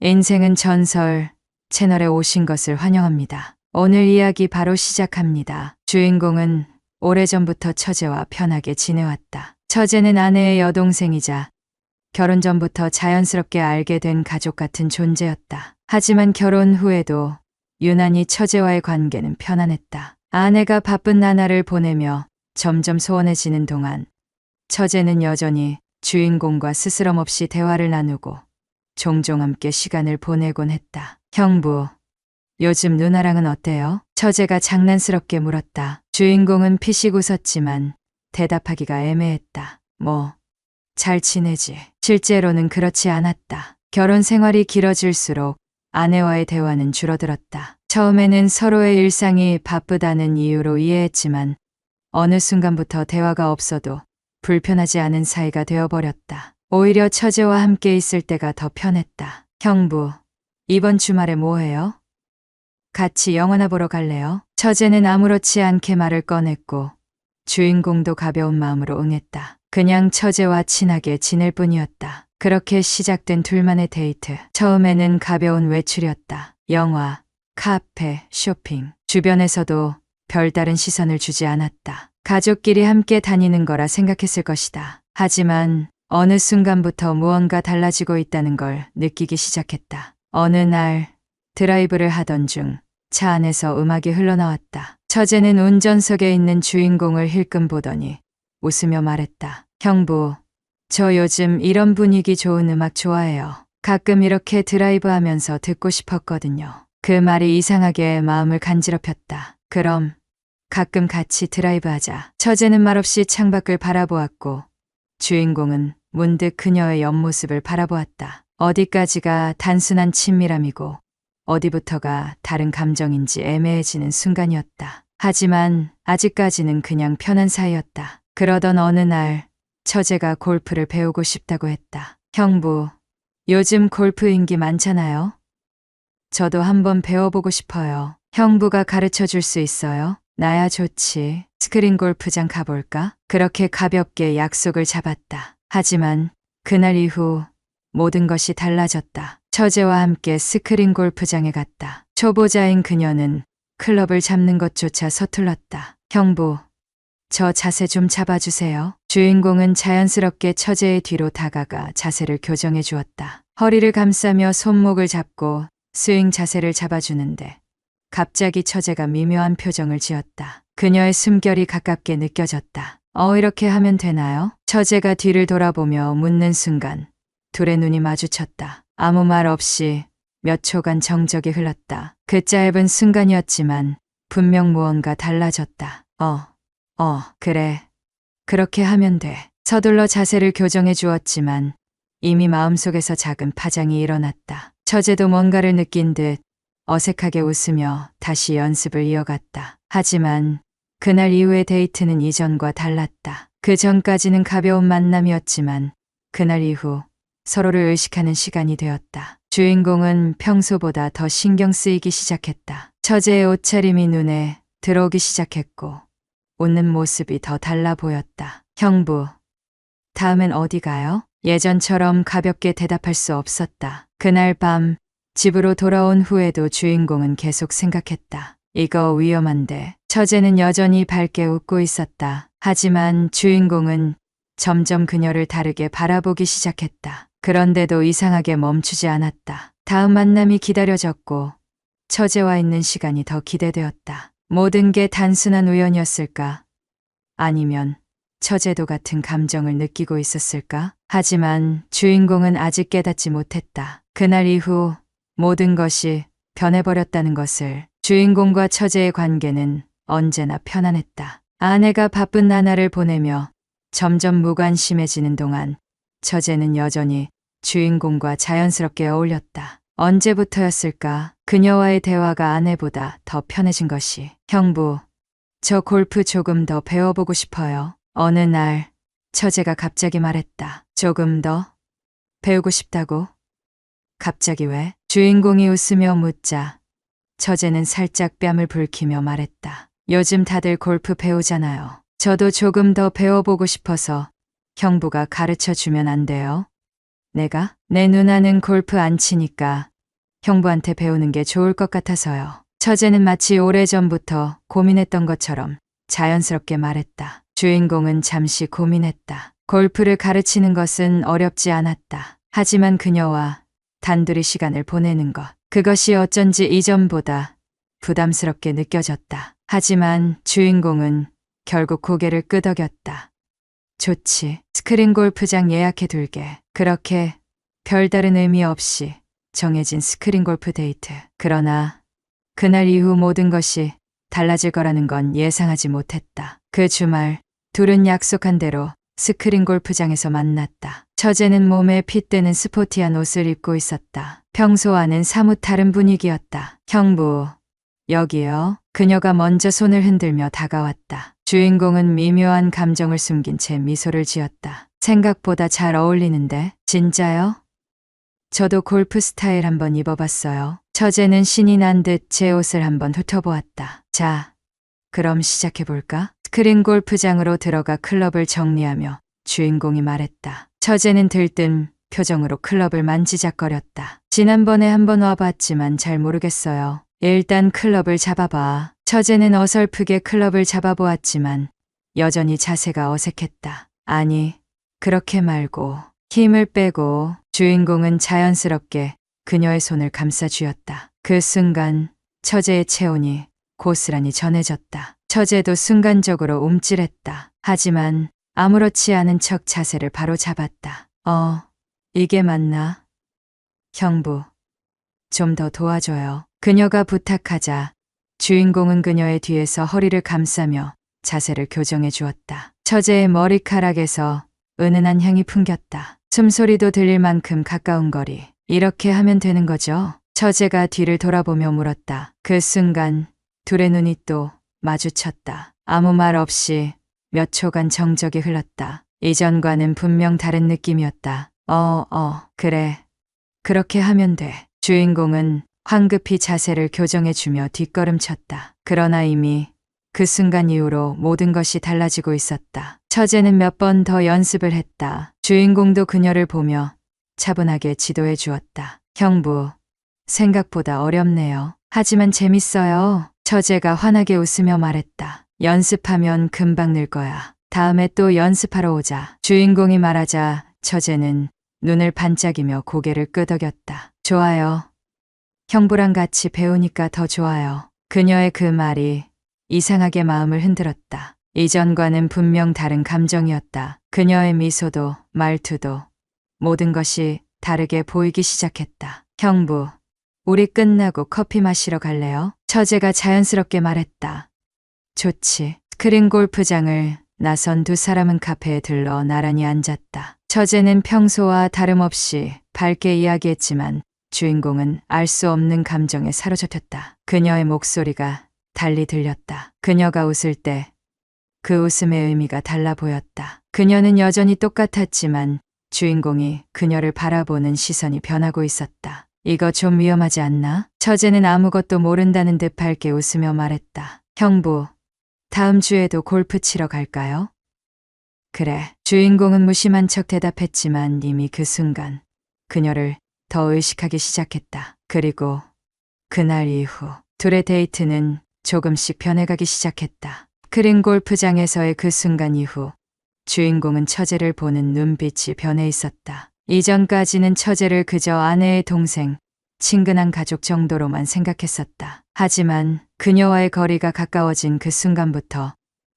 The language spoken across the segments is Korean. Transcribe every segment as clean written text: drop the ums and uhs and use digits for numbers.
인생은 전설 채널에 오신 것을 환영합니다. 오늘 이야기 바로 시작합니다. 주인공은 오래전부터 처제와 편하게 지내왔다. 처제는 아내의 여동생이자 결혼 전부터 자연스럽게 알게 된 가족 같은 존재였다. 하지만 결혼 후에도 유난히 처제와의 관계는 편안했다. 아내가 바쁜 나날을 보내며 점점 소원해지는 동안 처제는 여전히 주인공과 스스럼 없이 대화를 나누고 종종 함께 시간을 보내곤 했다. 형부, 요즘 누나랑은 어때요? 처제가 장난스럽게 물었다. 주인공은 피식 웃었지만 대답하기가 애매했다. 잘 지내지. 실제로는 그렇지 않았다. 결혼 생활이 길어질수록 아내와의 대화는 줄어들었다. 처음에는 서로의 일상이 바쁘다는 이유로 이해했지만 어느 순간부터 대화가 없어도 불편하지 않은 사이가 되어버렸다. 오히려 처제와 함께 있을 때가 더 편했다. 형부, 이번 주말에 뭐해요? 같이 영화나 보러 갈래요? 처제는 아무렇지 않게 말을 꺼냈고 주인공도 가벼운 마음으로 응했다. 그냥 처제와 친하게 지낼 뿐이었다. 그렇게 시작된 둘만의 데이트. 처음에는 가벼운 외출이었다. 영화, 카페, 쇼핑. 주변에서도 별다른 시선을 주지 않았다. 가족끼리 함께 다니는 거라 생각했을 것이다. 하지만 어느 순간부터 무언가 달라지고 있다는 걸 느끼기 시작했다. 어느 날 드라이브를 하던 중 차 안에서 음악이 흘러나왔다. 처제는 운전석에 있는 주인공을 힐끔 보더니 웃으며 말했다. 형부, 저 요즘 이런 분위기 좋은 음악 좋아해요. 가끔 이렇게 드라이브하면서 듣고 싶었거든요. 그 말이 이상하게 마음을 간지럽혔다. 그럼 가끔 같이 드라이브하자. 처제는 말없이 창밖을 바라보았고 주인공은 문득 그녀의 옆모습을 바라보았다. 어디까지가 단순한 친밀함이고 어디부터가 다른 감정인지 애매해지는 순간이었다. 하지만 아직까지는 그냥 편한 사이였다. 그러던 어느 날 처제가 골프를 배우고 싶다고 했다. 형부, 요즘 골프 인기 많잖아요. 저도 한번 배워보고 싶어요. 형부가 가르쳐 줄 수 있어요? 나야 좋지. 스크린 골프장 가볼까? 그렇게 가볍게 약속을 잡았다. 하지만 그날 이후 모든 것이 달라졌다. 처제와 함께 스크린 골프장에 갔다. 초보자인 그녀는 클럽을 잡는 것조차 서툴렀다. 형부, 저 자세 좀 잡아주세요. 주인공은 자연스럽게 처제의 뒤로 다가가 자세를 교정해 주었다. 허리를 감싸며 손목을 잡고 스윙 자세를 잡아주는데 갑자기 처제가 미묘한 표정을 지었다. 그녀의 숨결이 가깝게 느껴졌다. 이렇게 하면 되나요? 처제가 뒤를 돌아보며 묻는 순간 둘의 눈이 마주쳤다. 아무 말 없이 몇 초간 정적이 흘렀다. 그 짧은 순간이었지만 분명 무언가 달라졌다. 그래. 그렇게 하면 돼. 서둘러 자세를 교정해 주었지만 이미 마음속에서 작은 파장이 일어났다. 처제도 뭔가를 느낀 듯 어색하게 웃으며 다시 연습을 이어갔다. 하지만 그날 이후의 데이트는 이전과 달랐다. 그 전까지는 가벼운 만남이었지만 그날 이후 서로를 의식하는 시간이 되었다. 주인공은 평소보다 더 신경 쓰이기 시작했다. 처제의 옷차림이 눈에 들어오기 시작했고 웃는 모습이 더 달라 보였다. 형부, 다음엔 어디 가요? 예전처럼 가볍게 대답할 수 없었다. 그날 밤 집으로 돌아온 후에도 주인공은 계속 생각했다. 이거 위험한데. 처제는 여전히 밝게 웃고 있었다. 하지만 주인공은 점점 그녀를 다르게 바라보기 시작했다. 그런데도 이상하게 멈추지 않았다. 다음 만남이 기다려졌고 처제와 있는 시간이 더 기대되었다. 모든 게 단순한 우연이었을까? 아니면 처제도 같은 감정을 느끼고 있었을까? 하지만 주인공은 아직 깨닫지 못했다. 그날 이후 모든 것이 변해버렸다는 것을. 주인공과 처제의 관계는 언제나 편안했다. 아내가 바쁜 나날을 보내며 점점 무관심해지는 동안 처제는 여전히 주인공과 자연스럽게 어울렸다. 언제부터였을까? 그녀와의 대화가 아내보다 더 편해진 것이. 형부, 저 골프 조금 더 배워보고 싶어요. 어느 날 처제가 갑자기 말했다. 조금 더? 배우고 싶다고? 갑자기 왜? 주인공이 웃으며 묻자 처제는 살짝 뺨을 붉히며 말했다. 요즘 다들 골프 배우잖아요. 저도 조금 더 배워보고 싶어서 형부가 가르쳐 주면 안 돼요? 내가? 내 누나는 골프 안 치니까 형부한테 배우는 게 좋을 것 같아서요. 처제는 마치 오래전부터 고민했던 것처럼 자연스럽게 말했다. 주인공은 잠시 고민했다. 골프를 가르치는 것은 어렵지 않았다. 하지만 그녀와 단둘이 시간을 보내는 것, 그것이 어쩐지 이전보다 부담스럽게 느껴졌다. 하지만 주인공은 결국 고개를 끄덕였다. 좋지. 스크린 골프장 예약해 둘게. 그렇게 별다른 의미 없이 정해진 스크린 골프 데이트. 그러나 그날 이후 모든 것이 달라질 거라는 건 예상하지 못했다. 그 주말 둘은 약속한 대로 스크린 골프장에서 만났다. 처제는 몸에 핏대는 스포티한 옷을 입고 있었다. 평소와는 사뭇 다른 분위기였다. 형부, 여기요. 그녀가 먼저 손을 흔들며 다가왔다. 주인공은 미묘한 감정을 숨긴 채 미소를 지었다. 생각보다 잘 어울리는데, 진짜요? 저도 골프 스타일 한번 입어봤어요. 처제는 신이 난 듯 제 옷을 한번 훑어보았다. 자, 그럼 시작해볼까? 스크린 골프장으로 들어가 클럽을 정리하며 주인공이 말했다. 처제는 들뜬 표정으로 클럽을 만지작거렸다. 지난번에 한번 와봤지만 잘 모르겠어요. 일단 클럽을 잡아봐. 처제는 어설프게 클럽을 잡아보았지만 여전히 자세가 어색했다. 아니, 그렇게 말고 힘을 빼고. 주인공은 자연스럽게 그녀의 손을 감싸쥐었다. 그 순간 처제의 체온이 고스란히 전해졌다. 처제도 순간적으로 움찔했다. 하지만 아무렇지 않은 척 자세를 바로 잡았다. 이게 맞나? 형부, 좀 더 도와줘요. 그녀가 부탁하자 주인공은 그녀의 뒤에서 허리를 감싸며 자세를 교정해 주었다. 처제의 머리카락에서 은은한 향이 풍겼다. 숨소리도 들릴 만큼 가까운 거리. 이렇게 하면 되는 거죠? 처제가 뒤를 돌아보며 물었다. 그 순간 둘의 눈이 또 마주쳤다. 아무 말 없이 몇 초간 정적이 흘렀다. 이전과는 분명 다른 느낌이었다. 그래. 그렇게 하면 돼. 주인공은 황급히 자세를 교정해주며 뒷걸음쳤다. 그러나 이미 그 순간 이후로 모든 것이 달라지고 있었다. 처제는 몇 번 더 연습을 했다. 주인공도 그녀를 보며 차분하게 지도해 주었다. 형부, 생각보다 어렵네요. 하지만 재밌어요. 처제가 환하게 웃으며 말했다. 연습하면 금방 늘 거야. 다음에 또 연습하러 오자. 주인공이 말하자 처제는 눈을 반짝이며 고개를 끄덕였다. 좋아요. 형부랑 같이 배우니까 더 좋아요. 그녀의 그 말이 이상하게 마음을 흔들었다. 이전과는 분명 다른 감정이었다. 그녀의 미소도 말투도 모든 것이 다르게 보이기 시작했다. 형부, 우리 끝나고 커피 마시러 갈래요? 처제가 자연스럽게 말했다. 좋지. 스크린 골프장을 나선 두 사람은 카페에 들러 나란히 앉았다. 처제는 평소와 다름없이 밝게 이야기했지만 주인공은 알 수 없는 감정에 사로잡혔다. 그녀의 목소리가 달리 들렸다. 그녀가 웃을 때 그 웃음의 의미가 달라 보였다. 그녀는 여전히 똑같았지만 주인공이 그녀를 바라보는 시선이 변하고 있었다. 이거 좀 위험하지 않나? 처제는 아무것도 모른다는 듯 밝게 웃으며 말했다. 형부, 다음 주에도 골프 치러 갈까요? 그래. 주인공은 무심한 척 대답했지만 이미 그 순간 그녀를 더 의식하기 시작했다. 그리고 그날 이후 둘의 데이트는 조금씩 변해가기 시작했다. 스크린 골프장에서의 그 순간 이후 주인공은 처제를 보는 눈빛이 변해 있었다. 이전까지는 처제를 그저 아내의 동생, 친근한 가족 정도로만 생각했었다. 하지만 그녀와의 거리가 가까워진 그 순간부터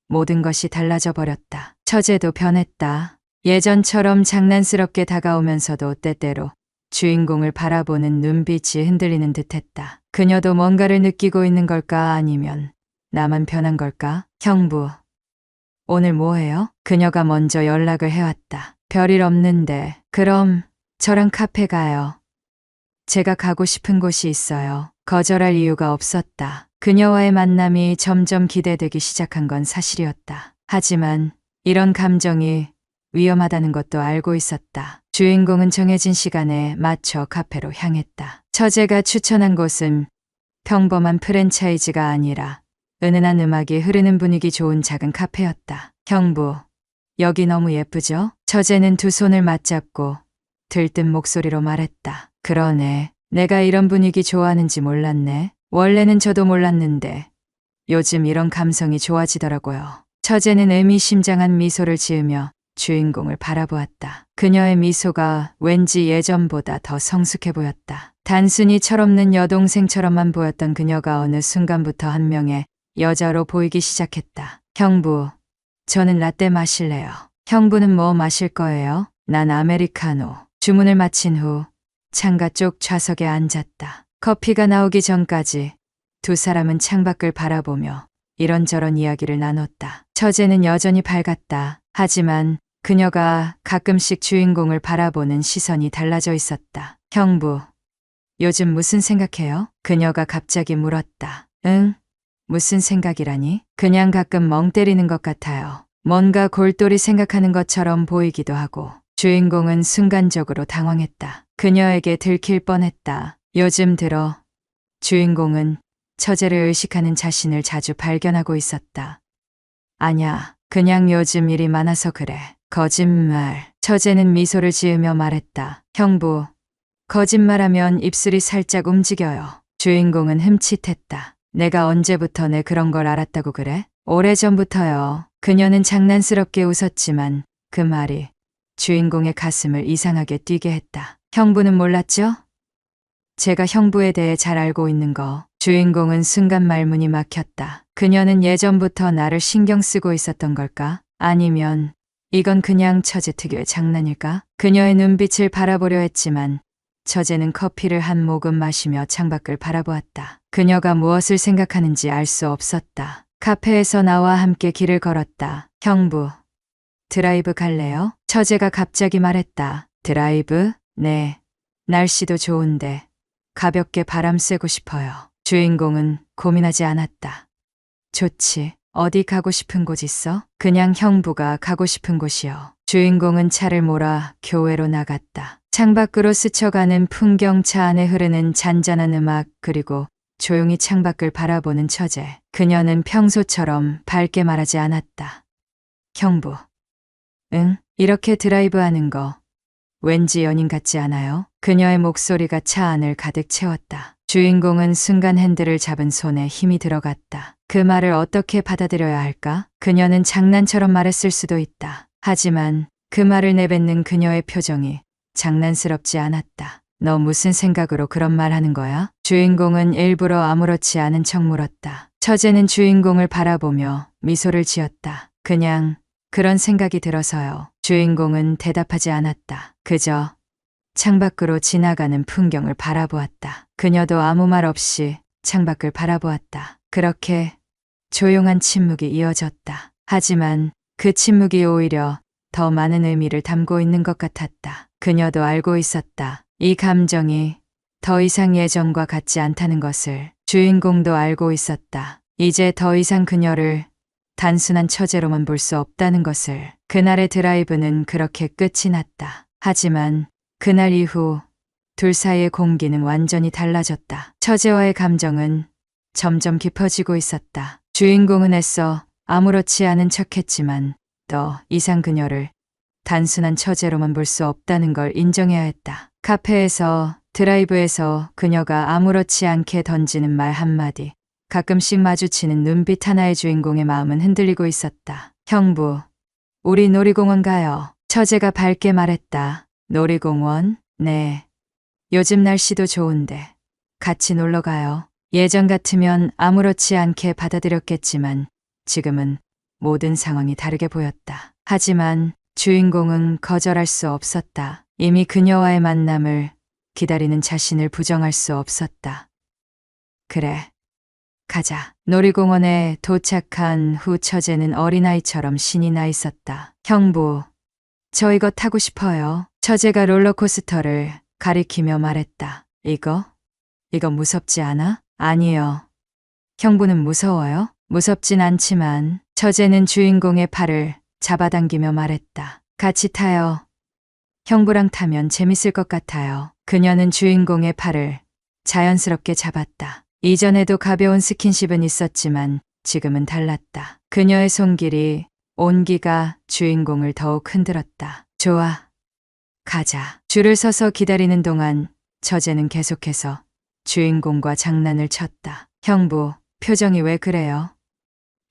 모든 것이 달라져 버렸다. 처제도 변했다. 예전처럼 장난스럽게 다가오면서도 때때로 주인공을 바라보는 눈빛이 흔들리는 듯했다. 그녀도 뭔가를 느끼고 있는 걸까 아니면 나만 변한 걸까? 형부, 오늘 뭐 해요? 그녀가 먼저 연락을 해왔다. 별일 없는데 그럼 저랑 카페 가요. 제가 가고 싶은 곳이 있어요. 거절할 이유가 없었다. 그녀와의 만남이 점점 기대되기 시작한 건 사실이었다. 하지만 이런 감정이 위험하다는 것도 알고 있었다. 주인공은 정해진 시간에 맞춰 카페로 향했다. 처제가 추천한 곳은 평범한 프랜차이즈가 아니라 은은한 음악이 흐르는 분위기 좋은 작은 카페였다. 형부, 여기 너무 예쁘죠? 처제는 두 손을 맞잡고 들뜬 목소리로 말했다. 그러네. 내가 이런 분위기 좋아하는지 몰랐네. 원래는 저도 몰랐는데 요즘 이런 감성이 좋아지더라고요. 처제는 의미심장한 미소를 지으며 주인공을 바라보았다. 그녀의 미소가 왠지 예전보다 더 성숙해 보였다. 단순히 철없는 여동생처럼만 보였던 그녀가 어느 순간부터 한 명의 여자로 보이기 시작했다. 형부, 저는 라떼 마실래요. 형부는 뭐 마실 거예요? 난 아메리카노. 주문을 마친 후 창가 쪽 좌석에 앉았다. 커피가 나오기 전까지 두 사람은 창밖을 바라보며 이런저런 이야기를 나눴다. 처제는 여전히 밝았다. 하지만 그녀가 가끔씩 주인공을 바라보는 시선이 달라져 있었다. 형부, 요즘 무슨 생각해요? 그녀가 갑자기 물었다. 응? 무슨 생각이라니? 그냥 가끔 멍 때리는 것 같아요. 뭔가 골똘히 생각하는 것처럼 보이기도 하고. 주인공은 순간적으로 당황했다. 그녀에게 들킬 뻔했다. 요즘 들어 주인공은 처제를 의식하는 자신을 자주 발견하고 있었다. 아냐, 그냥 요즘 일이 많아서 그래. 거짓말. 처제는 미소를 지으며 말했다. 형부, 거짓말하면 입술이 살짝 움직여요. 주인공은 흠칫했다. 내가 언제부터 내 그런 걸 알았다고 그래? 오래전부터요. 그녀는 장난스럽게 웃었지만 그 말이 주인공의 가슴을 이상하게 뛰게 했다. 형부는 몰랐죠? 제가 형부에 대해 잘 알고 있는 거. 주인공은 순간 말문이 막혔다. 그녀는 예전부터 나를 신경 쓰고 있었던 걸까? 아니면 이건 그냥 처제 특유의 장난일까? 그녀의 눈빛을 바라보려 했지만 처제는 커피를 한 모금 마시며 창밖을 바라보았다. 그녀가 무엇을 생각하는지 알 수 없었다. 카페에서 나와 함께 길을 걸었다. 형부, 드라이브 갈래요? 처제가 갑자기 말했다. 드라이브? 네. 날씨도 좋은데 가볍게 바람 쐬고 싶어요. 주인공은 고민하지 않았다. 좋지. 어디 가고 싶은 곳 있어? 그냥 형부가 가고 싶은 곳이요. 주인공은 차를 몰아 교외로 나갔다. 창밖으로 스쳐가는 풍경, 차 안에 흐르는 잔잔한 음악, 그리고 조용히 창밖을 바라보는 처제. 그녀는 평소처럼 밝게 말하지 않았다. 형부. 응? 이렇게 드라이브하는 거 왠지 연인 같지 않아요? 그녀의 목소리가 차 안을 가득 채웠다. 주인공은 순간 핸들을 잡은 손에 힘이 들어갔다. 그 말을 어떻게 받아들여야 할까? 그녀는 장난처럼 말했을 수도 있다. 하지만 그 말을 내뱉는 그녀의 표정이 장난스럽지 않았다. 너 무슨 생각으로 그런 말 하는 거야? 주인공은 일부러 아무렇지 않은 척 물었다. 처제는 주인공을 바라보며 미소를 지었다. 그냥 그런 생각이 들어서요. 주인공은 대답하지 않았다. 그저 창밖으로 지나가는 풍경을 바라보았다. 그녀도 아무 말 없이 창밖을 바라보았다. 그렇게 조용한 침묵이 이어졌다. 하지만 그 침묵이 오히려 더 많은 의미를 담고 있는 것 같았다. 그녀도 알고 있었다. 이 감정이 더 이상 예전과 같지 않다는 것을. 주인공도 알고 있었다. 이제 더 이상 그녀를 단순한 처제로만 볼 수 없다는 것을. 그날의 드라이브는 그렇게 끝이 났다. 하지만 그날 이후 둘 사이의 공기는 완전히 달라졌다. 처제와의 감정은 점점 깊어지고 있었다. 주인공은 애써 아무렇지 않은 척했지만 더 이상 그녀를 단순한 처제로만 볼 수 없다는 걸 인정해야 했다. 카페에서, 드라이브에서 그녀가 아무렇지 않게 던지는 말 한마디, 가끔씩 마주치는 눈빛 하나의 주인공의 마음은 흔들리고 있었다. 형부, 우리 놀이공원 가요. 처제가 밝게 말했다. 놀이공원? 네. 요즘 날씨도 좋은데 같이 놀러 가요. 예전 같으면 아무렇지 않게 받아들였겠지만 지금은 모든 상황이 다르게 보였다. 하지만 주인공은 거절할 수 없었다. 이미 그녀와의 만남을 기다리는 자신을 부정할 수 없었다. 그래, 가자. 놀이공원에 도착한 후 처제는 어린아이처럼 신이 나 있었다. 형부, 저 이거 타고 싶어요. 처제가 롤러코스터를 가리키며 말했다. 이거 무섭지 않아? 아니요. 형부는 무서워요? 무섭진 않지만. 처제는 주인공의 팔을 잡아당기며 말했다. 같이 타요. 형부랑 타면 재밌을 것 같아요. 그녀는 주인공의 팔을 자연스럽게 잡았다. 이전에도 가벼운 스킨십은 있었지만 지금은 달랐다. 그녀의 손길이, 온기가 주인공을 더욱 흔들었다. 좋아. 가자. 줄을 서서 기다리는 동안 처제는 계속해서 주인공과 장난을 쳤다. 형부, 표정이 왜 그래요?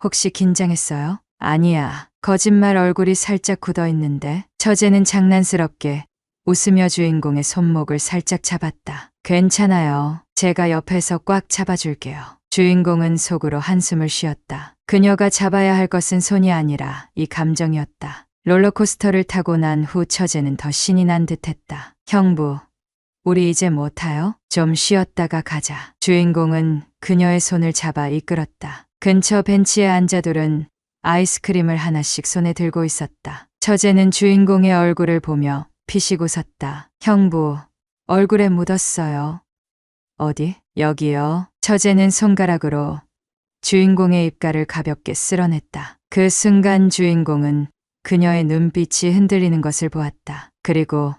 혹시 긴장했어요? 아니야. 거짓말 얼굴이 살짝 굳어 있는데 처제는 장난스럽게 웃으며 주인공의 손목을 살짝 잡았다. 괜찮아요. 제가 옆에서 꽉 잡아줄게요. 주인공은 속으로 한숨을 쉬었다. 그녀가 잡아야 할 것은 손이 아니라 이 감정이었다. 롤러코스터를 타고 난 후 처제는 더 신이 난 듯했다. 형부, 우리 이제 뭐 타요? 좀 쉬었다가 가자. 주인공은 그녀의 손을 잡아 이끌었다. 근처 벤치에 앉아둘은 아이스크림을 하나씩 손에 들고 있었다. 처제는 주인공의 얼굴을 보며 피식 웃었다. 형부, 얼굴에 묻었어요. 어디? 여기요. 처제는 손가락으로 주인공의 입가를 가볍게 쓸어냈다. 그 순간 주인공은 그녀의 눈빛이 흔들리는 것을 보았다. 그리고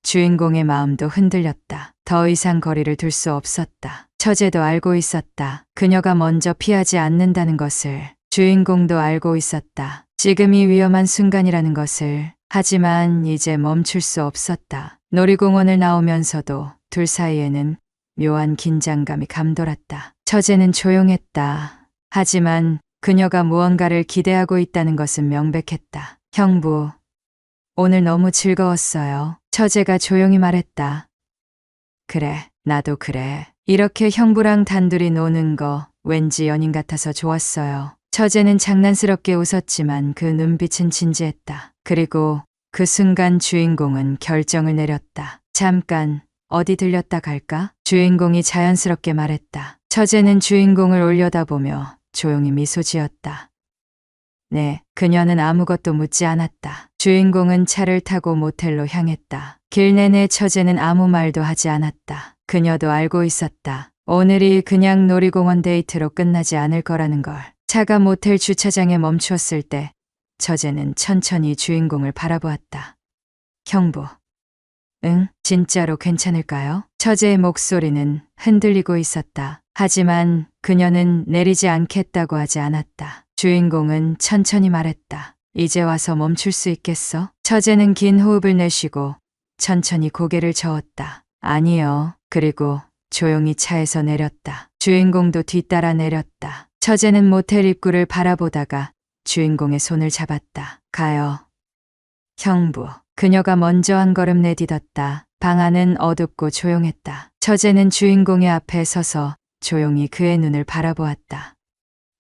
주인공의 마음도 흔들렸다. 더 이상 거리를 둘 수 없었다. 처제도 알고 있었다. 그녀가 먼저 피하지 않는다는 것을. 주인공도 알고 있었다. 지금이 위험한 순간이라는 것을. 하지만 이제 멈출 수 없었다. 놀이공원을 나오면서도 둘 사이에는 묘한 긴장감이 감돌았다. 처제는 조용했다. 하지만 그녀가 무언가를 기대하고 있다는 것은 명백했다. 형부, 오늘 너무 즐거웠어요. 처제가 조용히 말했다. 그래, 나도 그래. 이렇게 형부랑 단둘이 노는 거 왠지 연인 같아서 좋았어요. 처제는 장난스럽게 웃었지만 그 눈빛은 진지했다. 그리고 그 순간 주인공은 결정을 내렸다. 잠깐, 어디 들렸다 갈까? 주인공이 자연스럽게 말했다. 처제는 주인공을 올려다보며 조용히 미소 지었다. 네, 그녀는 아무것도 묻지 않았다. 주인공은 차를 타고 모텔로 향했다. 길 내내 처제는 아무 말도 하지 않았다. 그녀도 알고 있었다. 오늘이 그냥 놀이공원 데이트로 끝나지 않을 거라는 걸. 차가 모텔 주차장에 멈추었을 때 처제는 천천히 주인공을 바라보았다. 형부, 응, 진짜로 괜찮을까요? 처제의 목소리는 흔들리고 있었다. 하지만 그녀는 내리지 않겠다고 하지 않았다. 주인공은 천천히 말했다. 이제 와서 멈출 수 있겠어? 처제는 긴 호흡을 내쉬고 천천히 고개를 저었다. 아니요. 그리고 조용히 차에서 내렸다. 주인공도 뒤따라 내렸다. 처제는 모텔 입구를 바라보다가 주인공의 손을 잡았다. 가요. 형부. 그녀가 먼저 한 걸음 내딛었다. 방 안은 어둡고 조용했다. 처제는 주인공의 앞에 서서 조용히 그의 눈을 바라보았다.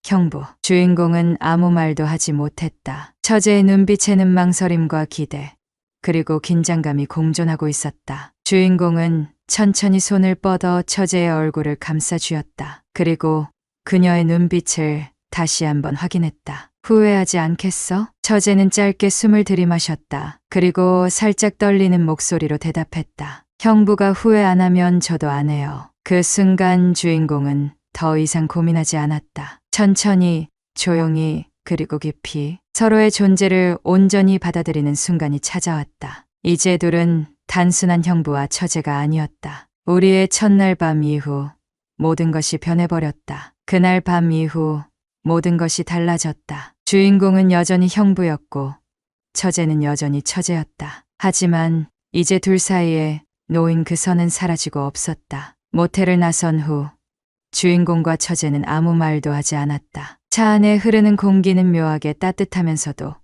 형부. 주인공은 아무 말도 하지 못했다. 처제의 눈빛에는 망설임과 기대, 그리고 긴장감이 공존하고 있었다. 주인공은 천천히 손을 뻗어 처제의 얼굴을 감싸 쥐었다. 그리고 그녀의 눈빛을 다시 한번 확인했다. 후회하지 않겠어? 처제는 짧게 숨을 들이마셨다. 그리고 살짝 떨리는 목소리로 대답했다. 형부가 후회 안 하면 저도 안 해요. 그 순간 주인공은 더 이상 고민하지 않았다. 천천히, 조용히, 그리고 깊이 서로의 존재를 온전히 받아들이는 순간이 찾아왔다. 이제 둘은 단순한 형부와 처제가 아니었다. 우리의 첫날 밤 이후 모든 것이 변해버렸다. 그날 밤 이후 모든 것이 달라졌다. 주인공은 여전히 형부였고 처제는 여전히 처제였다. 하지만 이제 둘 사이에 놓인 그 선은 사라지고 없었다. 모텔을 나선 후 주인공과 처제는 아무 말도 하지 않았다. 차 안에 흐르는 공기는 묘하게 따뜻하면서도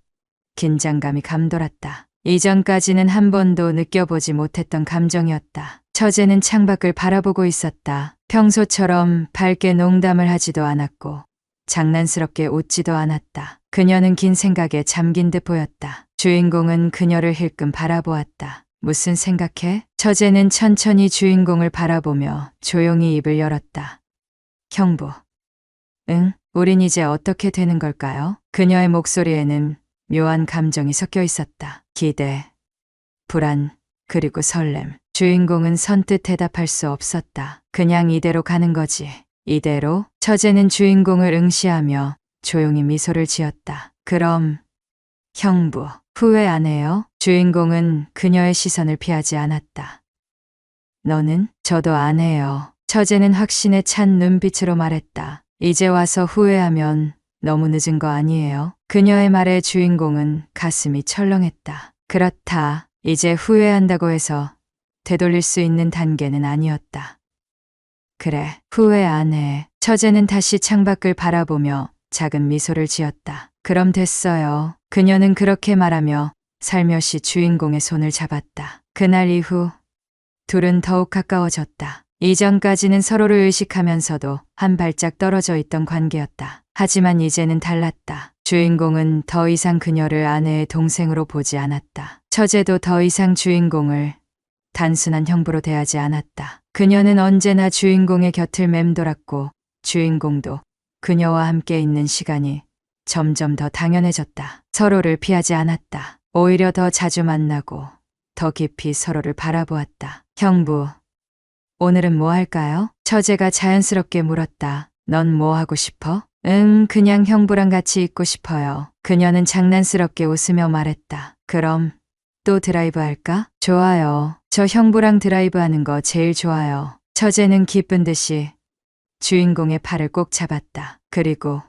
긴장감이 감돌았다. 이전까지는 한 번도 느껴보지 못했던 감정이었다. 처제는 창밖을 바라보고 있었다. 평소처럼 밝게 농담을 하지도 않았고 장난스럽게 웃지도 않았다. 그녀는 긴 생각에 잠긴 듯 보였다. 주인공은 그녀를 힐끔 바라보았다. 무슨 생각해? 처제는 천천히 주인공을 바라보며 조용히 입을 열었다. 형부. 응, 우린 이제 어떻게 되는 걸까요? 그녀의 목소리에는 묘한 감정이 섞여 있었다. 기대, 불안, 그리고 설렘. 주인공은 선뜻 대답할 수 없었다. 그냥 이대로 가는 거지. 이대로? 처제는 주인공을 응시하며 조용히 미소를 지었다. 그럼 형부, 후회 안 해요? 주인공은 그녀의 시선을 피하지 않았다. 너는? 저도 안 해요. 처제는 확신에 찬 눈빛으로 말했다. 이제 와서 후회하면 너무 늦은 거 아니에요? 그녀의 말에 주인공은 가슴이 철렁했다. 그렇다. 이제 후회한다고 해서 되돌릴 수 있는 단계는 아니었다. 그래, 후회 안 해. 처제는 다시 창밖을 바라보며 작은 미소를 지었다. 그럼 됐어요. 그녀는 그렇게 말하며 살며시 주인공의 손을 잡았다. 그날 이후 둘은 더욱 가까워졌다. 이전까지는 서로를 의식하면서도 한 발짝 떨어져 있던 관계였다. 하지만 이제는 달랐다. 주인공은 더 이상 그녀를 아내의 동생으로 보지 않았다. 처제도 더 이상 주인공을 단순한 형부로 대하지 않았다. 그녀는 언제나 주인공의 곁을 맴돌았고 주인공도 그녀와 함께 있는 시간이 점점 더 당연해졌다. 서로를 피하지 않았다. 오히려 더 자주 만나고 더 깊이 서로를 바라보았다. 형부, 오늘은 뭐 할까요? 처제가 자연스럽게 물었다. 넌 뭐 하고 싶어? 그냥 형부랑 같이 있고 싶어요. 그녀는 장난스럽게 웃으며 말했다. 그럼 또 드라이브 할까? 좋아요. 저 형부랑 드라이브 하는 거 제일 좋아요. 처제는 기쁜 듯이 주인공의 팔을 꼭 잡았다. 그리고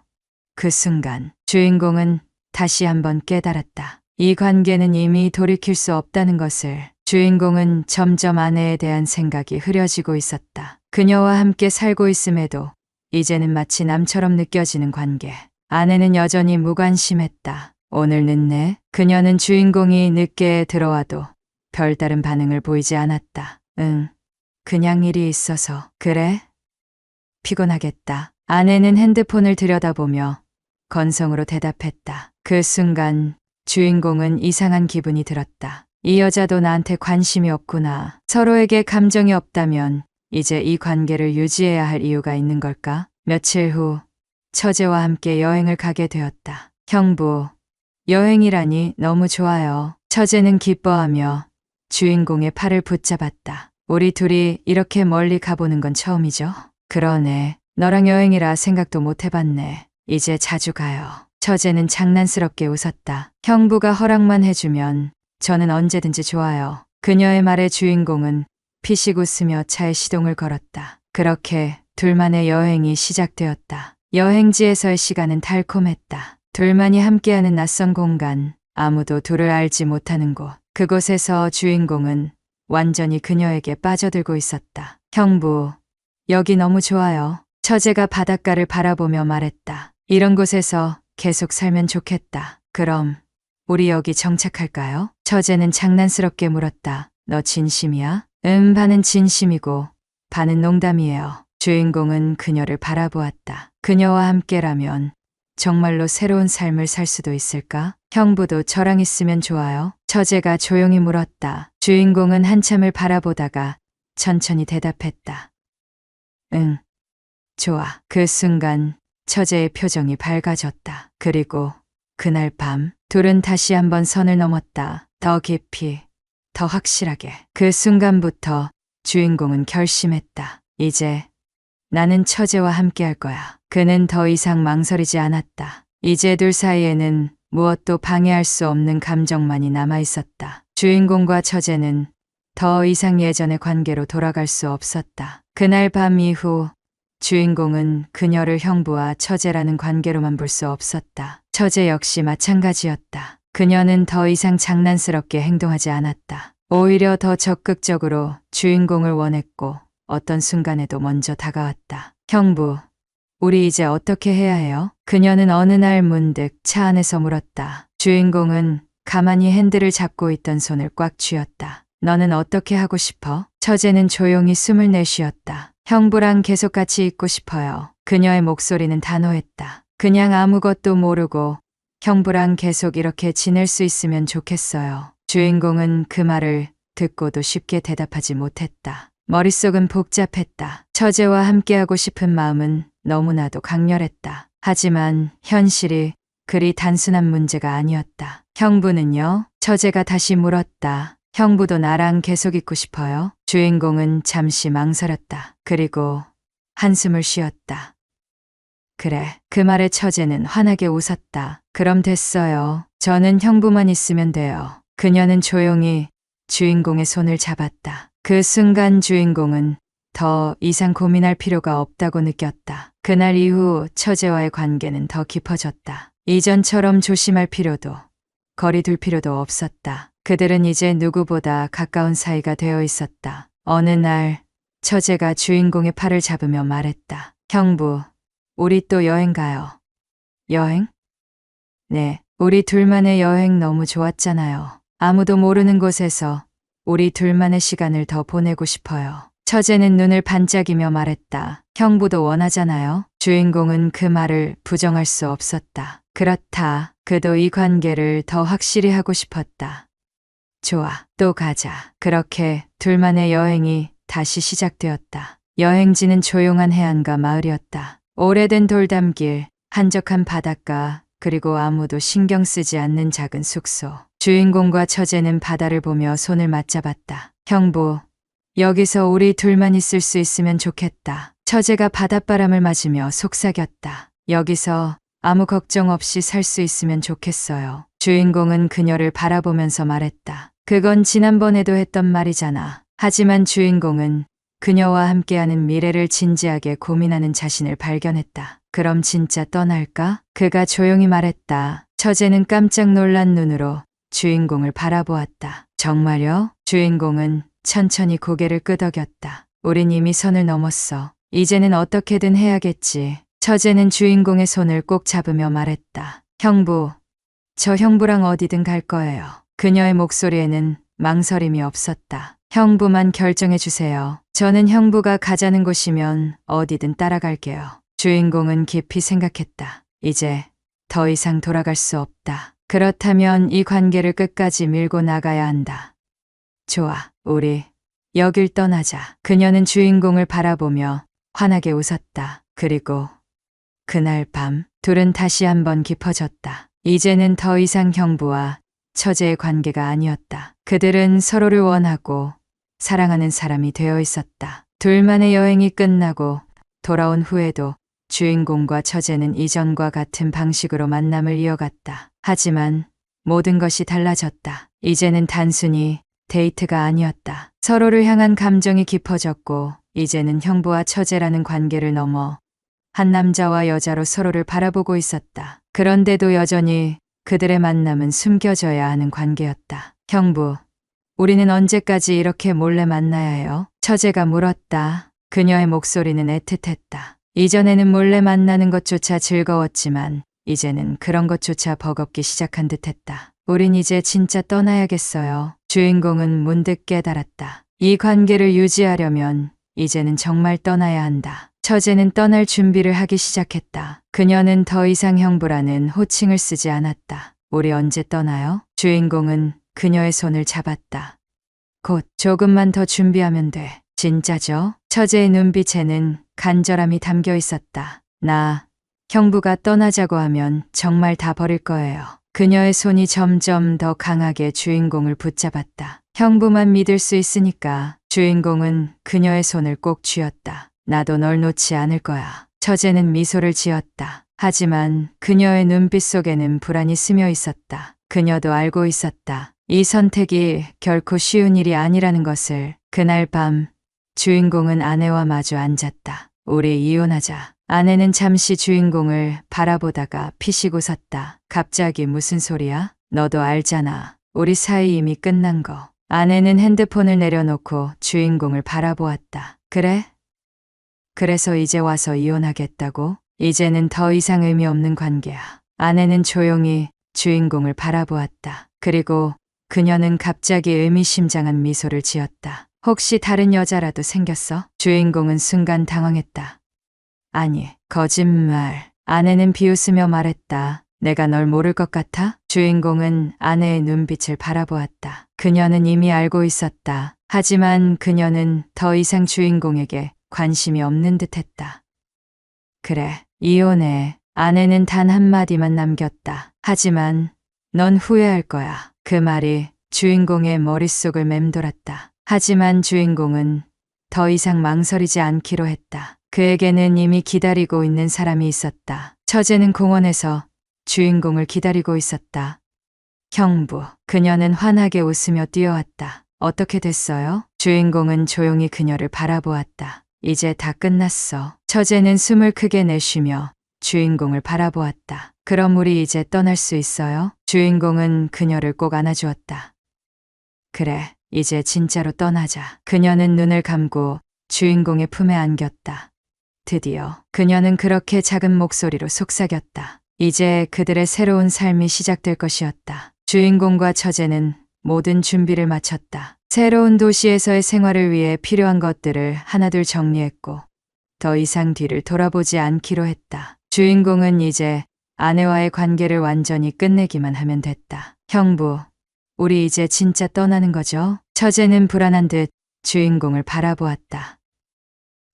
그 순간 주인공은 다시 한번 깨달았다. 이 관계는 이미 돌이킬 수 없다는 것을. 주인공은 점점 아내에 대한 생각이 흐려지고 있었다. 그녀와 함께 살고 있음에도 이제는 마치 남처럼 느껴지는 관계. 아내는 여전히 무관심했다. 오늘 늦네. 그녀는 주인공이 늦게 들어와도 별다른 반응을 보이지 않았다. 그냥 일이 있어서. 그래? 피곤하겠다. 아내는 핸드폰을 들여다보며 건성으로 대답했다. 그 순간 주인공은 이상한 기분이 들었다. 이 여자도 나한테 관심이 없구나. 서로에게 감정이 없다면 이제 이 관계를 유지해야 할 이유가 있는 걸까? 며칠 후 처제와 함께 여행을 가게 되었다. 형부, 여행이라니 너무 좋아요. 처제는 기뻐하며 주인공의 팔을 붙잡았다. 우리 둘이 이렇게 멀리 가보는 건 처음이죠? 그러네. 너랑 여행이라 생각도 못 해봤네. 이제 자주 가요. 처제는 장난스럽게 웃었다. 형부가 허락만 해주면 저는 언제든지 좋아요. 그녀의 말에 주인공은 피식 웃으며 차에 시동을 걸었다. 그렇게 둘만의 여행이 시작되었다. 여행지에서의 시간은 달콤했다. 둘만이 함께하는 낯선 공간, 아무도 둘을 알지 못하는 곳. 그곳에서 주인공은 완전히 그녀에게 빠져들고 있었다. 형부, 여기 너무 좋아요. 처제가 바닷가를 바라보며 말했다. 이런 곳에서 계속 살면 좋겠다. 그럼 우리 여기 정착할까요? 처제는 장난스럽게 물었다. 너 진심이야? 반은 진심이고 반은 농담이에요. 주인공은 그녀를 바라보았다. 그녀와 함께라면 정말로 새로운 삶을 살 수도 있을까? 형부도 저랑 있으면 좋아요. 처제가 조용히 물었다. 주인공은 한참을 바라보다가 천천히 대답했다. 응, 좋아. 그 순간 처제의 표정이 밝아졌다. 그리고 그날 밤 둘은 다시 한번 선을 넘었다. 더 깊이, 더 확실하게. 그 순간부터 주인공은 결심했다. 이제 나는 처제와 함께 할 거야. 그는 더 이상 망설이지 않았다. 이제 둘 사이에는 무엇도 방해할 수 없는 감정만이 남아 있었다. 주인공과 처제는 더 이상 예전의 관계로 돌아갈 수 없었다. 그날 밤 이후 주인공은 그녀를 형부와 처제라는 관계로만 볼 수 없었다. 처제 역시 마찬가지였다. 그녀는 더 이상 장난스럽게 행동하지 않았다. 오히려 더 적극적으로 주인공을 원했고 어떤 순간에도 먼저 다가왔다. 형부, 우리 이제 어떻게 해야 해요? 그녀는 어느 날 문득 차 안에서 물었다. 주인공은 가만히 핸들을 잡고 있던 손을 꽉 쥐었다. 너는 어떻게 하고 싶어? 처제는 조용히 숨을 내쉬었다. 형부랑 계속 같이 있고 싶어요. 그녀의 목소리는 단호했다. 그냥 아무것도 모르고 형부랑 계속 이렇게 지낼 수 있으면 좋겠어요. 주인공은 그 말을 듣고도 쉽게 대답하지 못했다. 머릿속은 복잡했다. 처제와 함께하고 싶은 마음은 너무나도 강렬했다. 하지만 현실이 그리 단순한 문제가 아니었다. 형부는요? 처제가 다시 물었다. 형부도 나랑 계속 있고 싶어요? 주인공은 잠시 망설였다. 그리고 한숨을 쉬었다. 그래. 그 말에 처제는 환하게 웃었다. 그럼 됐어요. 저는 형부만 있으면 돼요. 그녀는 조용히 주인공의 손을 잡았다. 그 순간 주인공은 더 이상 고민할 필요가 없다고 느꼈다. 그날 이후 처제와의 관계는 더 깊어졌다. 이전처럼 조심할 필요도, 거리 둘 필요도 없었다. 그들은 이제 누구보다 가까운 사이가 되어 있었다. 어느 날 처제가 주인공의 팔을 잡으며 말했다. 형부, 우리 또 여행 가요. 여행? 네, 우리 둘만의 여행 너무 좋았잖아요. 아무도 모르는 곳에서 우리 둘만의 시간을 더 보내고 싶어요. 처제는 눈을 반짝이며 말했다. 형부도 원하잖아요. 주인공은 그 말을 부정할 수 없었다. 그렇다. 그도 이 관계를 더 확실히 하고 싶었다. 좋아, 또 가자. 그렇게 둘만의 여행이 다시 시작되었다. 여행지는 조용한 해안가 마을이었다. 오래된 돌담길, 한적한 바닷가, 그리고 아무도 신경 쓰지 않는 작은 숙소. 주인공과 처제는 바다를 보며 손을 맞잡았다. 형부, 여기서 우리 둘만 있을 수 있으면 좋겠다. 처제가 바닷바람을 맞으며 속삭였다. 여기서 아무 걱정 없이 살 수 있으면 좋겠어요. 주인공은 그녀를 바라보면서 말했다. 그건 지난번에도 했던 말이잖아. 하지만 주인공은 그녀와 함께하는 미래를 진지하게 고민하는 자신을 발견했다. 그럼 진짜 떠날까? 그가 조용히 말했다. 처제는 깜짝 놀란 눈으로 주인공을 바라보았다. 정말요? 주인공은 천천히 고개를 끄덕였다. 우린 이미 선을 넘었어. 이제는 어떻게든 해야겠지. 처제는 주인공의 손을 꼭 잡으며 말했다. 형부, 저 형부랑 어디든 갈 거예요. 그녀의 목소리에는 망설임이 없었다. 형부만 결정해 주세요. 저는 형부가 가자는 곳이면 어디든 따라갈게요. 주인공은 깊이 생각했다. 이제 더 이상 돌아갈 수 없다. 그렇다면 이 관계를 끝까지 밀고 나가야 한다. 좋아, 우리 여길 떠나자. 그녀는 주인공을 바라보며 환하게 웃었다. 그리고 그날 밤 둘은 다시 한번 깊어졌다. 이제는 더 이상 형부와 처제의 관계가 아니었다. 그들은 서로를 원하고 사랑하는 사람이 되어 있었다. 둘만의 여행이 끝나고 돌아온 후에도 주인공과 처제는 이전과 같은 방식으로 만남을 이어갔다. 하지만 모든 것이 달라졌다. 이제는 단순히 데이트가 아니었다. 서로를 향한 감정이 깊어졌고 이제는 형부와 처제라는 관계를 넘어 한 남자와 여자로 서로를 바라보고 있었다. 그런데도 여전히 그들의 만남은 숨겨져야 하는 관계였다. 형부, 우리는 언제까지 이렇게 몰래 만나야 해요? 처제가 물었다. 그녀의 목소리는 애틋했다. 이전에는 몰래 만나는 것조차 즐거웠지만 이제는 그런 것조차 버겁기 시작한 듯했다. 우린 이제 진짜 떠나야겠어요. 주인공은 문득 깨달았다. 이 관계를 유지하려면 이제는 정말 떠나야 한다. 처제는 떠날 준비를 하기 시작했다. 그녀는 더 이상 형부라는 호칭을 쓰지 않았다. 우리 언제 떠나요? 주인공은 그녀의 손을 잡았다. 곧 조금만 더 준비하면 돼. 진짜죠? 처제의 눈빛에는 간절함이 담겨 있었다. 나 형부가 떠나자고 하면 정말 다 버릴 거예요. 그녀의 손이 점점 더 강하게 주인공을 붙잡았다. 형부만 믿을 수 있으니까. 주인공은 그녀의 손을 꼭 쥐었다. 나도 널 놓지 않을 거야. 처제는 미소를 지었다. 하지만 그녀의 눈빛 속에는 불안이 스며 있었다. 그녀도 알고 있었다. 이 선택이 결코 쉬운 일이 아니라는 것을. 그날 밤 주인공은 아내와 마주 앉았다. 우리 이혼하자. 아내는 잠시 주인공을 바라보다가 피식 웃었다. 갑자기 무슨 소리야? 너도 알잖아. 우리 사이 이미 끝난 거. 아내는 핸드폰을 내려놓고 주인공을 바라보았다. 그래? 그래서 이제 와서 이혼하겠다고? 이제는 더 이상 의미 없는 관계야. 아내는 조용히 주인공을 바라보았다. 그리고 그녀는 갑자기 의미심장한 미소를 지었다. 혹시 다른 여자라도 생겼어? 주인공은 순간 당황했다. 아니, 거짓말. 아내는 비웃으며 말했다. 내가 널 모를 것 같아? 주인공은 아내의 눈빛을 바라보았다. 그녀는 이미 알고 있었다. 하지만 그녀는 더 이상 주인공에게 관심이 없는 듯했다. 그래, 이혼해. 아내는 단 한마디만 남겼다. 하지만 넌 후회할 거야. 그 말이 주인공의 머릿속을 맴돌았다. 하지만 주인공은 더 이상 망설이지 않기로 했다. 그에게는 이미 기다리고 있는 사람이 있었다. 처제는 공원에서 주인공을 기다리고 있었다. 형부. 그녀는 환하게 웃으며 뛰어왔다. 어떻게 됐어요? 주인공은 조용히 그녀를 바라보았다. 이제 다 끝났어. 처제는 숨을 크게 내쉬며 주인공을 바라보았다. 그럼 우리 이제 떠날 수 있어요? 주인공은 그녀를 꼭 안아주었다. 그래, 이제 진짜로 떠나자. 그녀는 눈을 감고 주인공의 품에 안겼다. 드디어 그녀는 그렇게 작은 목소리로 속삭였다. 이제 그들의 새로운 삶이 시작될 것이었다. 주인공과 처제는 모든 준비를 마쳤다. 새로운 도시에서의 생활을 위해 필요한 것들을 하나둘 정리했고 더 이상 뒤를 돌아보지 않기로 했다. 주인공은 이제 아내와의 관계를 완전히 끝내기만 하면 됐다. 형부, 우리 이제 진짜 떠나는 거죠? 처제는 불안한 듯 주인공을 바라보았다.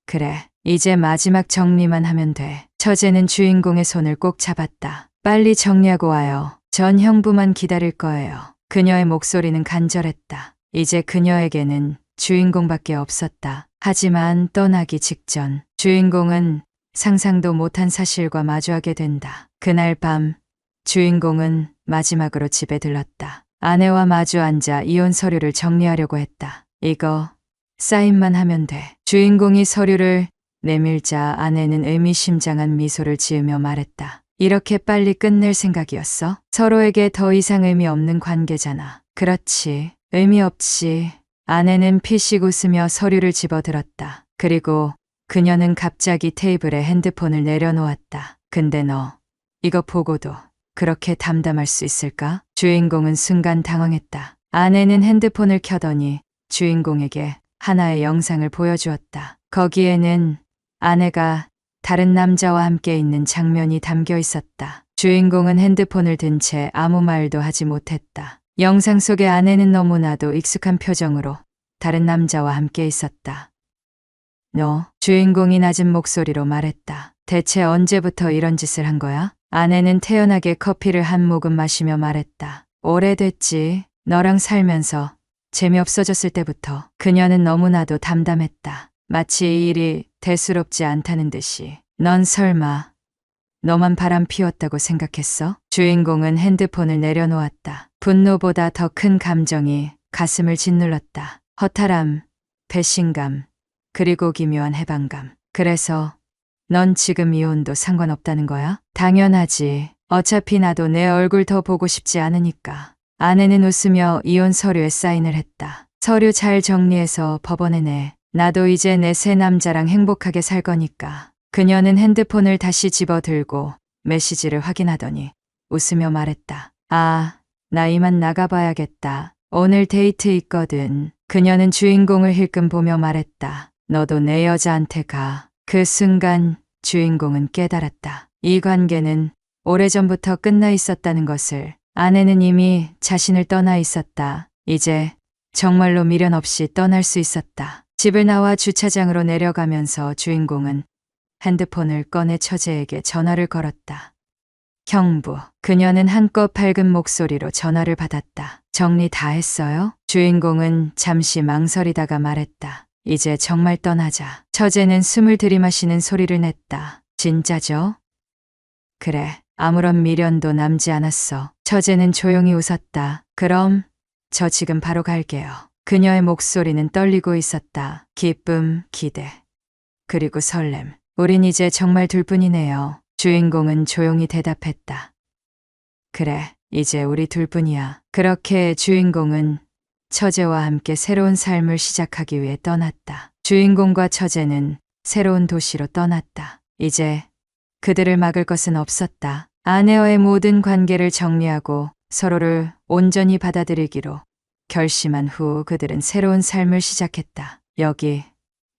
그래, 이제 마지막 정리만 하면 돼. 처제는 주인공의 손을 꼭 잡았다. 빨리 정리하고 와요. 전 형부만 기다릴 거예요. 그녀의 목소리는 간절했다. 이제 그녀에게는 주인공밖에 없었다. 하지만 떠나기 직전 주인공은 상상도 못한 사실과 마주하게 된다. 그날 밤 주인공은 마지막으로 집에 들렀다. 아내와 마주 앉아 이혼 서류를 정리하려고 했다. 이거 사인만 하면 돼. 주인공이 서류를 내밀자 아내는 의미심장한 미소를 지으며 말했다. 이렇게 빨리 끝낼 생각이었어? 서로에게 더 이상 의미 없는 관계잖아. 그렇지. 의미 없지. 아내는 피식 웃으며 서류를 집어들었다. 그리고 그녀는 갑자기 테이블에 핸드폰을 내려놓았다. 근데 너 이거 보고도 그렇게 담담할 수 있을까? 주인공은 순간 당황했다. 아내는 핸드폰을 켜더니 주인공에게 하나의 영상을 보여주었다. 거기에는 아내가 다른 남자와 함께 있는 장면이 담겨 있었다. 주인공은 핸드폰을 든 채 아무 말도 하지 못했다. 영상 속의 아내는 너무나도 익숙한 표정으로 다른 남자와 함께 있었다. 너, 주인공이 낮은 목소리로 말했다. 대체 언제부터 이런 짓을 한 거야? 아내는 태연하게 커피를 한 모금 마시며 말했다. 오래됐지. 너랑 살면서 재미없어졌을 때부터. 그녀는 너무나도 담담했다. 마치 이 일이 대수롭지 않다는 듯이. 넌 설마 너만 바람 피웠다고 생각했어? 주인공은 핸드폰을 내려놓았다. 분노보다 더 큰 감정이 가슴을 짓눌렀다. 허탈함, 배신감, 그리고 기묘한 해방감. 그래서 넌 지금 이혼도 상관없다는 거야? 당연하지. 어차피 나도 내 얼굴 더 보고 싶지 않으니까. 아내는 웃으며 이혼 서류에 사인을 했다. 서류 잘 정리해서 법원에 내. 나도 이제 내 새 남자랑 행복하게 살 거니까. 그녀는 핸드폰을 다시 집어들고 메시지를 확인하더니 웃으며 말했다. 아, 나 이만 나가봐야겠다. 오늘 데이트 있거든. 그녀는 주인공을 힐끔 보며 말했다. 너도 내 여자한테 가. 그 순간 주인공은 깨달았다. 이 관계는 오래전부터 끝나 있었다는 것을. 아내는 이미 자신을 떠나 있었다. 이제 정말로 미련 없이 떠날 수 있었다. 집을 나와 주차장으로 내려가면서 주인공은 핸드폰을 꺼내 처제에게 전화를 걸었다. 형부, 그녀는 한껏 밝은 목소리로 전화를 받았다. 정리 다 했어요? 주인공은 잠시 망설이다가 말했다. 이제 정말 떠나자. 처제는 숨을 들이마시는 소리를 냈다. 진짜죠? 그래, 아무런 미련도 남지 않았어. 처제는 조용히 웃었다. 그럼 저 지금 바로 갈게요. 그녀의 목소리는 떨리고 있었다. 기쁨, 기대, 그리고 설렘. 우린 이제 정말 둘뿐이네요. 주인공은 조용히 대답했다. 그래, 이제 우리 둘뿐이야. 그렇게 주인공은 처제와 함께 새로운 삶을 시작하기 위해 떠났다. 주인공과 처제는 새로운 도시로 떠났다. 이제 그들을 막을 것은 없었다. 아내와의 모든 관계를 정리하고 서로를 온전히 받아들이기로 결심한 후 그들은 새로운 삶을 시작했다. 여기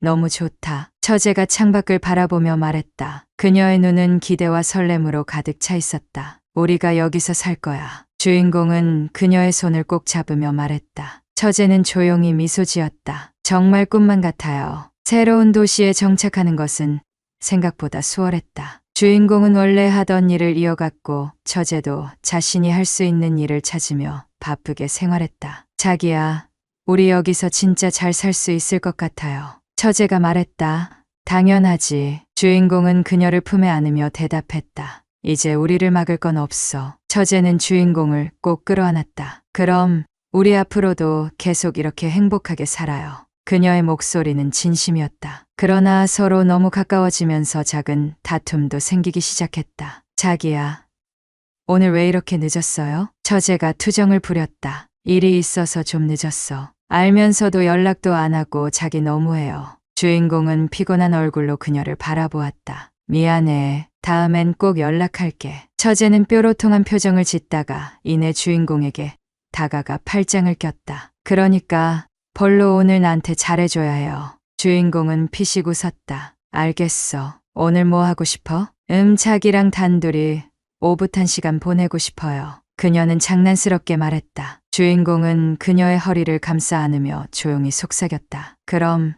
너무 좋다. 처제가 창밖을 바라보며 말했다. 그녀의 눈은 기대와 설렘으로 가득 차 있었다. 우리가 여기서 살 거야. 주인공은 그녀의 손을 꼭 잡으며 말했다. 처제는 조용히 미소 지었다. 정말 꿈만 같아요. 새로운 도시에 정착하는 것은 생각보다 수월했다. 주인공은 원래 하던 일을 이어갔고 처제도 자신이 할 수 있는 일을 찾으며 바쁘게 생활했다. 자기야, 우리 여기서 진짜 잘 살 수 있을 것 같아요. 처제가 말했다. 당연하지. 주인공은 그녀를 품에 안으며 대답했다. 이제 우리를 막을 건 없어. 처제는 주인공을 꼭 끌어안았다. 그럼 우리 앞으로도 계속 이렇게 행복하게 살아요. 그녀의 목소리는 진심이었다. 그러나 서로 너무 가까워지면서 작은 다툼도 생기기 시작했다. 자기야, 오늘 왜 이렇게 늦었어요? 처제가 투정을 부렸다. 일이 있어서 좀 늦었어. 알면서도 연락도 안 하고 자기 너무해요. 주인공은 피곤한 얼굴로 그녀를 바라보았다. 미안해. 다음엔 꼭 연락할게. 처제는 뾰로통한 표정을 짓다가 이내 주인공에게 다가가 팔짱을 꼈다. 그러니까 벌로 오늘 나한테 잘해줘야 해요. 주인공은 피식 웃었다. 알겠어. 오늘 뭐 하고 싶어? 자기랑 단둘이 오붓한 시간 보내고 싶어요. 그녀는 장난스럽게 말했다. 주인공은 그녀의 허리를 감싸 안으며 조용히 속삭였다. 그럼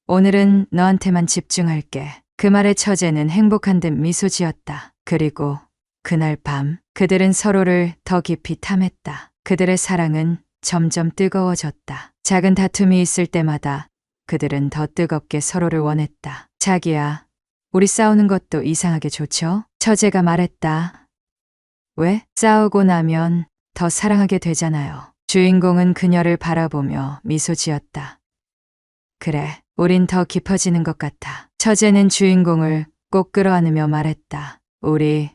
오늘은 너한테만 집중할게. 그 말에 처제는 행복한 듯 미소 지었다. 그리고 그날 밤 그들은 서로를 더 깊이 탐했다. 그들의 사랑은 점점 뜨거워졌다. 작은 다툼이 있을 때마다 그들은 더 뜨겁게 서로를 원했다. 자기야, 우리 싸우는 것도 이상하게 좋죠? 처제가 말했다. 왜? 싸우고 나면 더 사랑하게 되잖아요. 주인공은 그녀를 바라보며 미소 지었다. 그래, 우린 더 깊어지는 것 같아. 처제는 주인공을 꼭 끌어안으며 말했다. 우리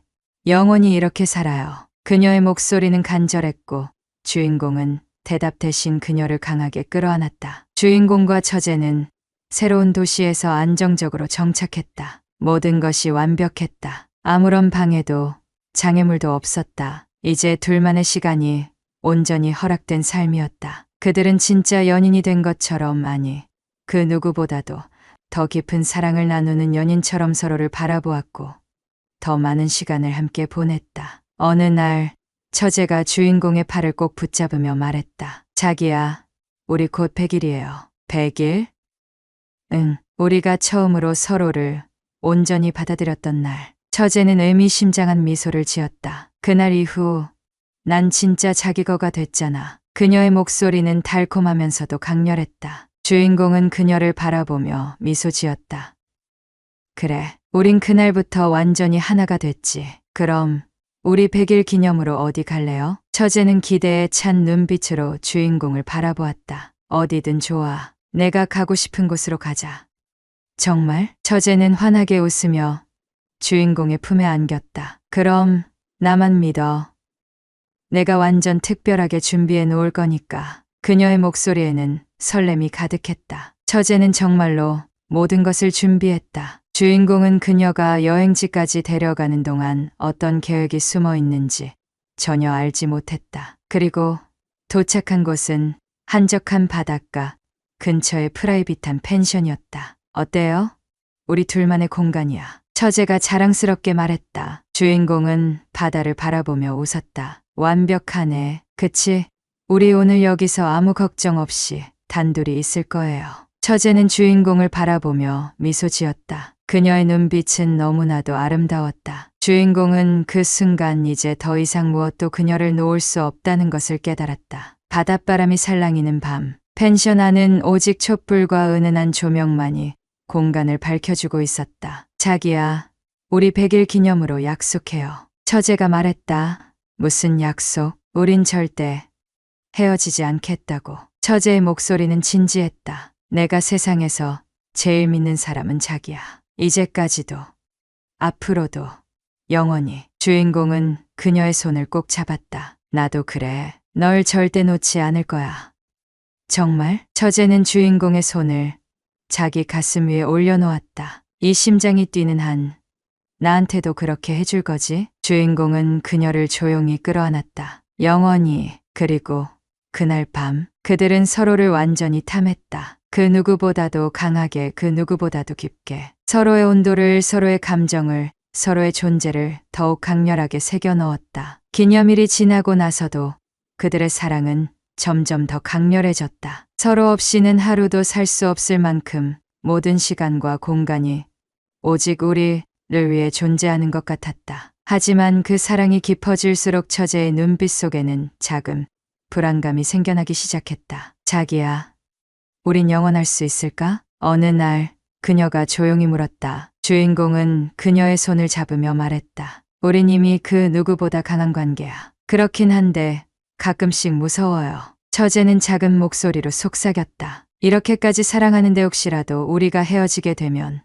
영원히 이렇게 살아요. 그녀의 목소리는 간절했고 주인공은 대답 대신 그녀를 강하게 끌어안았다. 주인공과 처제는 새로운 도시에서 안정적으로 정착했다. 모든 것이 완벽했다. 아무런 방해도 장애물도 없었다. 이제 둘만의 시간이 온전히 허락된 삶이었다. 그들은 진짜 연인이 된 것처럼, 아니, 그 누구보다도 더 깊은 사랑을 나누는 연인처럼 서로를 바라보았고 더 많은 시간을 함께 보냈다. 어느 날 처제가 주인공의 팔을 꼭 붙잡으며 말했다. 자기야, 우리 곧 100일이에요. 100일? 응, 우리가 처음으로 서로를 온전히 받아들였던 날. 처제는 의미심장한 미소를 지었다. 그날 이후 난 진짜 자기 거가 됐잖아. 그녀의 목소리는 달콤하면서도 강렬했다. 주인공은 그녀를 바라보며 미소 지었다. 그래, 우린 그날부터 완전히 하나가 됐지. 그럼 우리 100일 기념으로 어디 갈래요? 처제는 기대에 찬 눈빛으로 주인공을 바라보았다. 어디든 좋아. 내가 가고 싶은 곳으로 가자. 정말? 처제는 환하게 웃으며 주인공의 품에 안겼다. 그럼 나만 믿어. 내가 완전 특별하게 준비해 놓을 거니까. 그녀의 목소리에는 설렘이 가득했다. 처제는 정말로 모든 것을 준비했다. 주인공은 그녀가 여행지까지 데려가는 동안 어떤 계획이 숨어 있는지 전혀 알지 못했다. 그리고 도착한 곳은 한적한 바닷가 근처의 프라이빗한 펜션이었다. 어때요? 우리 둘만의 공간이야. 처제가 자랑스럽게 말했다. 주인공은 바다를 바라보며 웃었다. 완벽하네. 그치? 우리 오늘 여기서 아무 걱정 없이 단둘이 있을 거예요. 처제는 주인공을 바라보며 미소 지었다. 그녀의 눈빛은 너무나도 아름다웠다. 주인공은 그 순간 이제 더 이상 무엇도 그녀를 놓을 수 없다는 것을 깨달았다. 바닷바람이 살랑이는 밤, 펜션 안은 오직 촛불과 은은한 조명만이 공간을 밝혀주고 있었다. 자기야, 우리 100일 기념으로 약속해요. 처제가 말했다. 무슨 약속? 우린 절대 헤어지지 않겠다고. 처제의 목소리는 진지했다. 내가 세상에서 제일 믿는 사람은 자기야. 이제까지도, 앞으로도, 영원히. 주인공은 그녀의 손을 꼭 잡았다. 나도 그래. 널 절대 놓지 않을 거야. 정말? 처제는 주인공의 손을 자기 가슴 위에 올려놓았다. 이 심장이 뛰는 한, 나한테도 그렇게 해줄 거지? 주인공은 그녀를 조용히 끌어안았다. 영원히. 그리고 그날 밤, 그들은 서로를 완전히 탐했다. 그 누구보다도 강하게, 그 누구보다도 깊게. 서로의 온도를, 서로의 감정을, 서로의 존재를 더욱 강렬하게 새겨 넣었다. 기념일이 지나고 나서도 그들의 사랑은 점점 더 강렬해졌다. 서로 없이는 하루도 살 수 없을 만큼 모든 시간과 공간이 오직 우리를 위해 존재하는 것 같았다. 하지만 그 사랑이 깊어질수록 처제의 눈빛 속에는 작은 불안감이 생겨나기 시작했다. 자기야, 우린 영원할 수 있을까? 어느 날 그녀가 조용히 물었다. 주인공은 그녀의 손을 잡으며 말했다. 우린 이미 그 누구보다 강한 관계야. 그렇긴 한데 가끔씩 무서워요. 처제는 작은 목소리로 속삭였다. 이렇게까지 사랑하는데 혹시라도 우리가 헤어지게 되면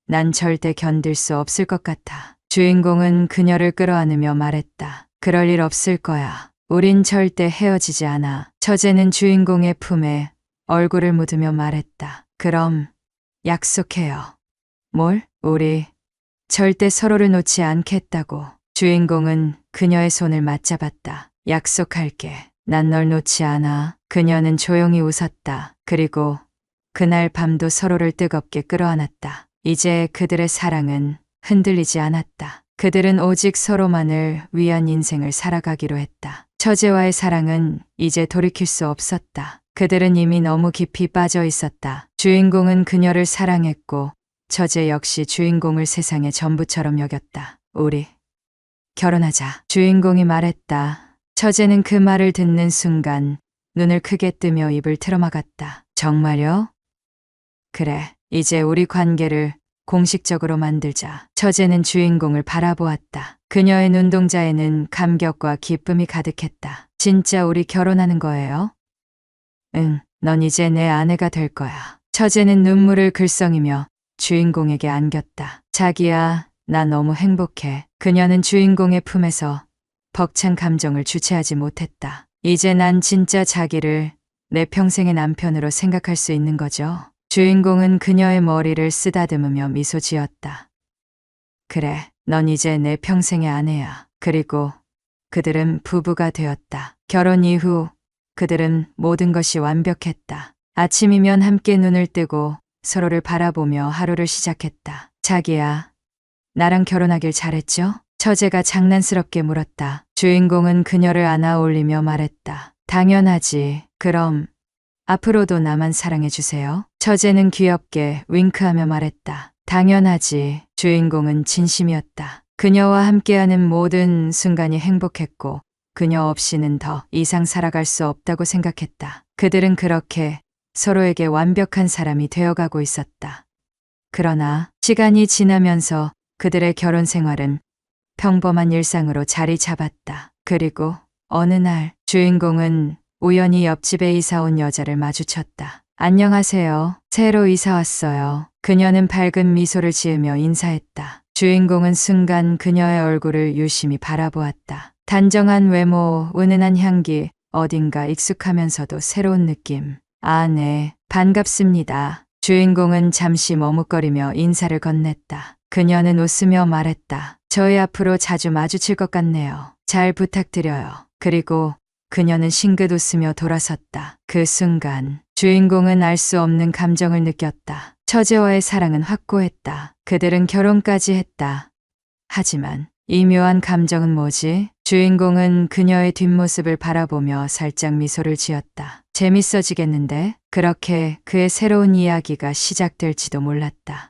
난 절대 견딜 수 없을 것 같아. 주인공은 그녀를 끌어안으며 말했다. 그럴 일 없을 거야. 우린 절대 헤어지지 않아. 처제는 주인공의 품에 얼굴을 묻으며 말했다. 그럼 약속해요. 뭘? 우리 절대 서로를 놓지 않겠다고. 주인공은 그녀의 손을 맞잡았다. 약속할게. 난 널 놓지 않아. 그녀는 조용히 웃었다. 그리고 그날 밤도 서로를 뜨겁게 끌어안았다. 이제 그들의 사랑은 흔들리지 않았다. 그들은 오직 서로만을 위한 인생을 살아가기로 했다. 처제와의 사랑은 이제 돌이킬 수 없었다. 그들은 이미 너무 깊이 빠져 있었다. 주인공은 그녀를 사랑했고 처제 역시 주인공을 세상의 전부처럼 여겼다. 우리 결혼하자. 주인공이 말했다. 처제는 그 말을 듣는 순간 눈을 크게 뜨며 입을 틀어막았다. 정말요? 그래, 이제 우리 관계를 공식적으로 만들자. 처제는 주인공을 바라보았다. 그녀의 눈동자에는 감격과 기쁨이 가득했다. 진짜 우리 결혼하는 거예요? 응, 넌 이제 내 아내가 될 거야. 처제는 눈물을 글썽이며 주인공에게 안겼다. 자기야, 나 너무 행복해. 그녀는 주인공의 품에서 벅찬 감정을 주체하지 못했다. 이제 난 진짜 자기를 내 평생의 남편으로 생각할 수 있는 거죠. 주인공은 그녀의 머리를 쓰다듬으며 미소 지었다. 그래, 넌 이제 내 평생의 아내야. 그리고 그들은 부부가 되었다. 결혼 이후 그들은 모든 것이 완벽했다. 아침이면 함께 눈을 뜨고 서로를 바라보며 하루를 시작했다. 자기야, 나랑 결혼하길 잘했죠? 처제가 장난스럽게 물었다. 주인공은 그녀를 안아 올리며 말했다. 당연하지. 그럼 앞으로도 나만 사랑해주세요. 처제는 귀엽게 윙크하며 말했다. 당연하지. 주인공은 진심이었다. 그녀와 함께하는 모든 순간이 행복했고 그녀 없이는 더 이상 살아갈 수 없다고 생각했다. 그들은 그렇게 서로에게 완벽한 사람이 되어가고 있었다. 그러나 시간이 지나면서 그들의 결혼 생활은 평범한 일상으로 자리 잡았다. 그리고 어느 날 주인공은 우연히 옆집에 이사 온 여자를 마주쳤다. 안녕하세요. 새로 이사 왔어요. 그녀는 밝은 미소를 지으며 인사했다. 주인공은 순간 그녀의 얼굴을 유심히 바라보았다. 단정한 외모, 은은한 향기, 어딘가 익숙하면서도 새로운 느낌. 아, 네, 반갑습니다. 주인공은 잠시 머뭇거리며 인사를 건넸다. 그녀는 웃으며 말했다. 저희 앞으로 자주 마주칠 것 같네요. 잘 부탁드려요. 그리고 그녀는 싱긋 웃으며 돌아섰다. 그 순간 주인공은 알 수 없는 감정을 느꼈다. 처제와의 사랑은 확고했다. 그들은 결혼까지 했다. 하지만 이 묘한 감정은 뭐지? 주인공은 그녀의 뒷모습을 바라보며 살짝 미소를 지었다. 재밌어지겠는데? 그렇게 그의 새로운 이야기가 시작될지도 몰랐다.